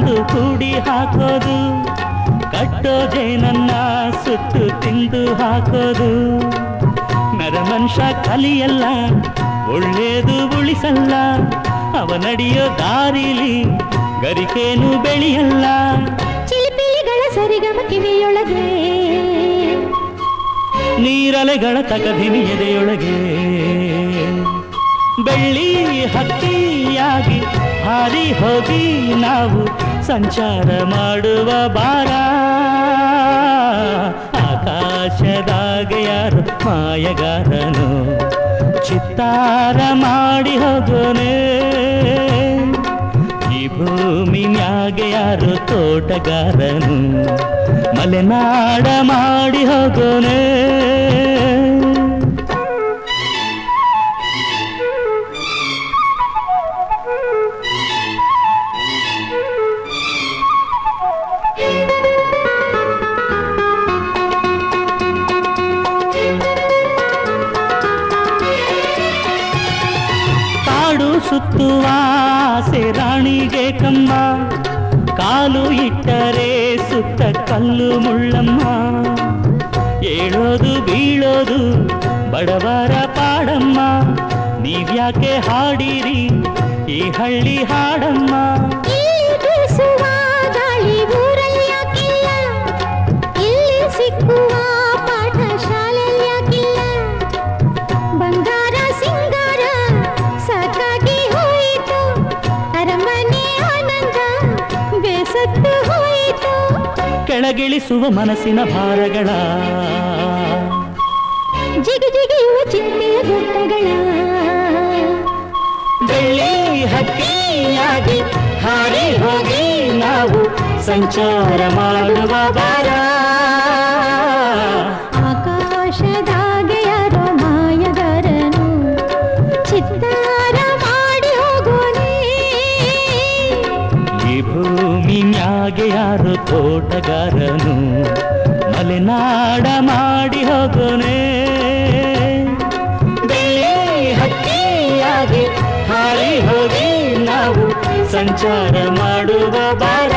ತಂದು ಕೂಡಿ ಹಾಕೋದು, ಕಟ್ಟೋ ಜೇನನ್ನ ಸುಟ್ಟು ತಿಂದು ಹಾಕೋದು. ನರಮನುಷ್ಯ ಕಲಿಯಲ್ಲ, ಒಳ್ಳೇದು ಉಳಿಸಲ್ಲ, ಅವ ನಡೆಯೋ ದಾರಿಲಿ ಗರಿಕೇನು ಬೆಳೆಯಲ್ಲ. ಚಿಲಿಪಿಲಿಗಳ ಸರಿಗಮ ಕಿವಿಯೊಳಗೆ, ನೀರಲೆಗಳ ತಕಧಿಮಿ ಎದೆಯೊಳಗೆ. ಬೆಳ್ಳಿ ಹಕ್ಕಿಯಾಗಿ ಹಾರಿ ಹೋಗಿ ನಾವು ಸಂಚಾರ ಮಾಡುವ ಬಾರ. ಆಕಾಶದಾಗ ಯಾರು ಮಾಯಗಾರನು, ಚಿತ್ತಾರ ಮಾಡಿ ಹೋಗೋನೆ. ಈ ಭೂಮಿ ಮ್ಯಾಗೆ ಯಾರು ತೋಟಗಾರನು, ಮಲೆನಾಡ ಮಾಡಿ ಹೋಗೋನೆ. ಸುತ್ತುವ ರಾಣಿಗೆ ಕಮ್ಮ, ಕಾಲು ಇಟ್ಟರೆ ಸುತ್ತ ಕಲ್ಲು ಮುಳ್ಳಮ್ಮ. ಏಳೋದು ಬೀಳೋದು ಬಡವರ ಪಾಡಮ್ಮ, ನೀವ್ಯಾಕೆ ಹಾಡಿರಿ ಈ ಹಳ್ಳಿ ಹಾಡಮ್ಮ. ಇಲ್ಲಿ ಸಿಕ್ಕುವ ಪಾಠ ಶಾಲೆಯಲ್ಲಿ ಯಾಕಿಲ್ಲ, ಬಂಗಾರ ಸಿಂಗಾರ ಸಾಕಾಗಿ ಹೋಯಿತು, ಅರಮನೆ ಆನಂದ ಬೇಸತ್ತು ಹೋಯಿತು. ಕೆಳಗಿಳಿಸುವ ಮನಸ್ಸಿನ ಭಾರಗಳ, ಜಿಗಿ ಜಿಗಿಯುವ ಚಿಂತೆಯ ಗುಟ್ಟಗಳ. ಬೆಳ್ಳಿ ಹಕ್ಕಿಯಾಗಿ ಹಾರಿ ಹೋಗಿ ನಾವು ಸಂಚಾರ ಮಾಡುವ ಬಾರ. ಆಕಾಶದಾಗ ಯಾರೋ ಮಾಯಗಾರನು, ಚಿತ್ತಾರ ಮಾಡಿ ಹೋಗೋನೆ. ಈ ಭೂಮಿ ಮ್ಯಾಗೆ ಯಾರು ತೋಟಗಾರನು, ಮಲೆನಾಡ ಮಾಡಿ ಹೋಗೋನೆ. ಬೆಳ್ಳಿ ಹಕ್ಕಿಯಾಗಿ ಹಾರಿ ಹೋಗಿ ನಾವು ಸಂಚಾರ ಮಾಡುವ ಬಾರ.